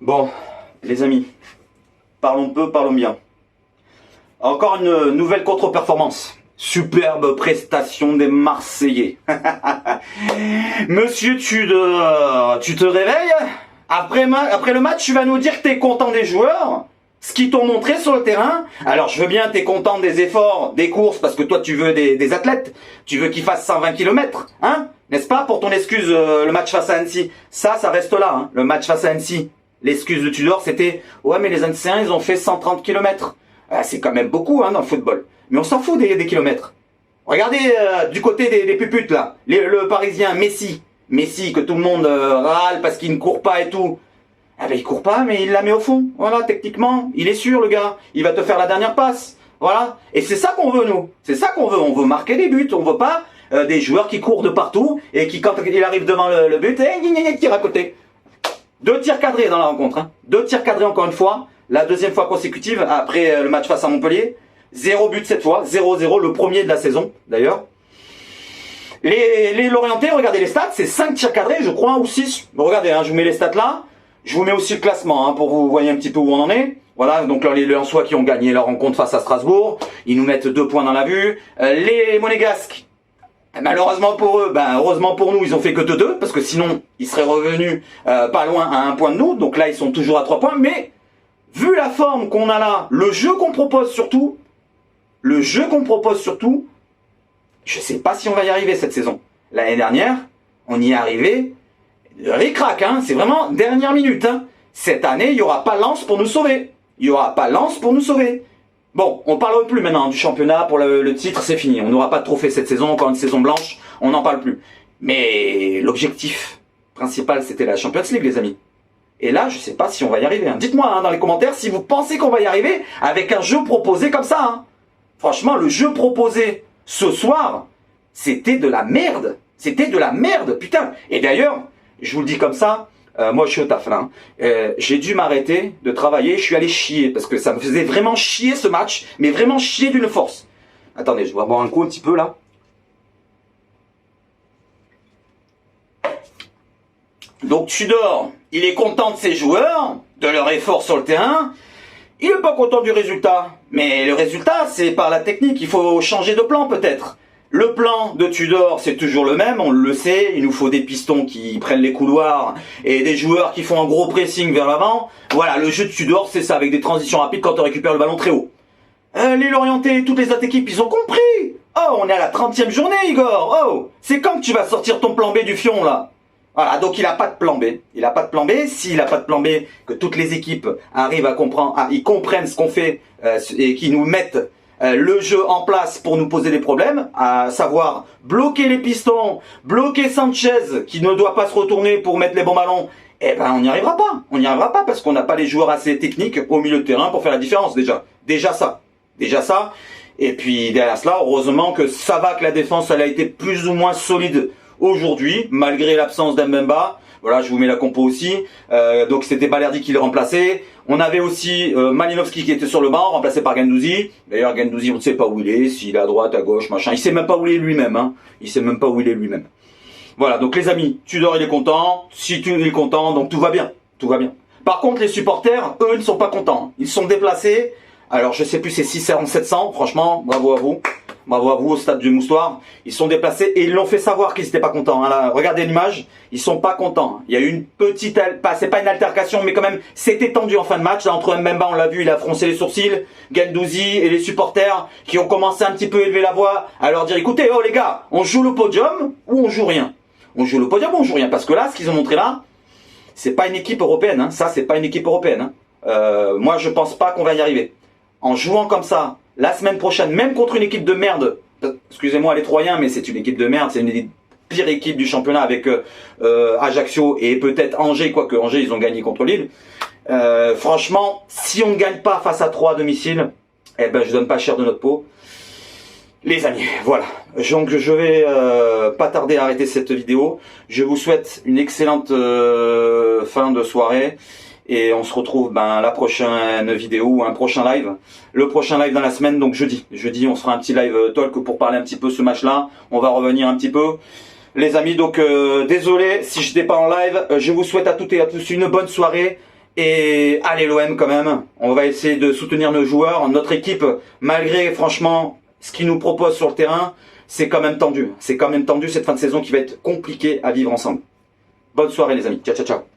Bon, les amis, parlons peu, parlons bien. Encore une nouvelle contre-performance. Superbe prestation des Marseillais. Monsieur, tu te réveilles après le match, tu vas nous dire que tu es content des joueurs, ce qu'ils t'ont montré sur le terrain. Alors je veux bien, tu es content des efforts, des courses, parce que toi tu veux des athlètes. Tu veux qu'ils fassent 120 km, hein? N'est-ce pas, pour ton excuse, le match face à Annecy? Ça reste là, hein, le match face à Annecy. L'excuse de Tudor, c'était « Ouais, mais les Anciens, ils ont fait 130 km. » C'est quand même beaucoup, hein, dans le football. Mais on s'en fout des kilomètres. Regardez du côté des puputes, là. Le Parisien, Messi. Messi, que tout le monde râle parce qu'il ne court pas et tout. Ah ben, il court pas, mais il la met au fond. Voilà, techniquement, il est sûr, le gars. Il va te faire la dernière passe. Voilà. Et c'est ça qu'on veut, nous. C'est ça qu'on veut. On veut marquer des buts. On veut pas des joueurs qui courent de partout et qui, quand il arrive devant le but, tire à côté. 2 tirs cadrés dans la rencontre, hein. 2 tirs cadrés encore une fois, la deuxième fois consécutive après le match face à Montpellier. 0 but cette fois, 0-0, le premier de la saison d'ailleurs. Les Lorientais, regardez les stats, c'est 5 tirs cadrés je crois, ou 6. Regardez, hein, je vous mets les stats là, je vous mets aussi le classement hein, pour vous voyez un petit peu où on en est. Voilà, donc là les Lensois qui ont gagné leur rencontre face à Strasbourg, ils nous mettent 2 points dans la vue. Les Monégasques, malheureusement pour eux, heureusement pour nous, ils ont fait que 2, parce que sinon, ils seraient revenus pas loin à 1 point de nous. Donc là, ils sont toujours à 3 points. Mais, vu la forme qu'on a là, le jeu qu'on propose surtout, je sais pas si on va y arriver cette saison. L'année dernière, on y est arrivé ric-rac, hein. C'est vraiment dernière minute, hein. Cette année, il n'y aura pas Lens pour nous sauver. Bon, on parle plus maintenant du championnat pour le titre, c'est fini. On n'aura pas de trophée cette saison, encore une saison blanche, on n'en parle plus. Mais l'objectif principal, c'était la Champions League, les amis. Et là, je sais pas si on va y arriver. Hein. Dites-moi hein, dans les commentaires si vous pensez qu'on va y arriver avec un jeu proposé comme ça. Hein. Franchement, le jeu proposé ce soir, c'était de la merde. Putain. Et d'ailleurs, je vous le dis comme ça, moi je suis au taf là, hein. J'ai dû m'arrêter de travailler, je suis allé chier parce que ça me faisait vraiment chier ce match, mais vraiment chier d'une force. Attendez, je vais boire un coup un petit peu là. Donc Tudor, il est content de ses joueurs, de leur effort sur le terrain, il est pas content du résultat. Mais le résultat, c'est par la technique, il faut changer de plan peut-être. Le plan de Tudor, c'est toujours le même, on le sait, il nous faut des pistons qui prennent les couloirs et des joueurs qui font un gros pressing vers l'avant. Voilà, le jeu de Tudor, c'est ça, avec des transitions rapides quand on récupère le ballon très haut. Les Lorientais, toutes les autres équipes, ils ont compris. Oh, on est à la 30e journée, Igor. Oh, c'est quand que tu vas sortir ton plan B du fion, là? Voilà, donc il a pas de plan B. S'il a pas de plan B, que toutes les équipes arrivent à comprendre, ils comprennent ce qu'on fait et qui nous mettent le jeu en place pour nous poser des problèmes, à savoir bloquer les pistons, bloquer Sanchez qui ne doit pas se retourner pour mettre les bons ballons, eh ben on n'y arrivera pas. On n'y arrivera pas parce qu'on n'a pas les joueurs assez techniques au milieu de terrain pour faire la différence déjà. Déjà ça. Et puis derrière cela, heureusement que ça va que la défense elle a été plus ou moins solide aujourd'hui, malgré l'absence d'Mbemba. Voilà, je vous mets la compo aussi. Donc c'était Balerdi qui le remplaçait. On avait aussi Malinowski qui était sur le banc, remplacé par Guendouzi. D'ailleurs, Guendouzi, on ne sait pas où il est, s'il est à droite, à gauche, machin. Il sait même pas où il est lui-même. Hein. Voilà, donc les amis, Tudor il est content. Si Tudor il est content, donc tout va bien. Par contre, les supporters, eux, ils ne sont pas contents. Ils se sont déplacés. Alors, je sais plus, c'est 600 700. Franchement, bravo à vous. Bravo à vous au stade du Moustoir. Ils sont déplacés et ils l'ont fait savoir qu'ils n'étaient pas contents. Hein, là, regardez l'image, ils sont pas contents. Il y a eu une petite, c'est pas une altercation, mais quand même, c'était tendu en fin de match. Là, entre Mbemba, on l'a vu, il a froncé les sourcils. Guendouzi et les supporters qui ont commencé un petit peu à élever la voix, à leur dire, écoutez, oh les gars, on joue le podium ou on joue rien. Parce que là, ce qu'ils ont montré là, c'est pas une équipe européenne. Hein. Ça, c'est pas une équipe européenne. Hein. Moi, je pense pas qu'on va y arriver. En jouant comme ça, la semaine prochaine, même contre une équipe de merde, excusez-moi les Troyens, mais c'est une équipe de merde, c'est une des pires équipes du championnat avec Ajaccio et peut-être Angers, quoique Angers ils ont gagné contre Lille. Franchement, si on ne gagne pas face à 3 à domicile, eh ben je donne pas cher de notre peau. Les amis, voilà. Donc je vais pas tarder à arrêter cette vidéo. Je vous souhaite une excellente fin de soirée. Et on se retrouve la prochaine vidéo ou un prochain live. Le prochain live dans la semaine, donc jeudi. Jeudi, on se fera un petit live talk pour parler un petit peu ce match-là. On va revenir un petit peu. Les amis, donc désolé si je n'étais pas en live. Je vous souhaite à toutes et à tous une bonne soirée. Et allez l'OM quand même. On va essayer de soutenir nos joueurs. Notre équipe, malgré franchement ce qu'ils nous proposent sur le terrain, c'est quand même tendu. C'est quand même tendu cette fin de saison qui va être compliquée à vivre ensemble. Bonne soirée les amis. Ciao ciao ciao.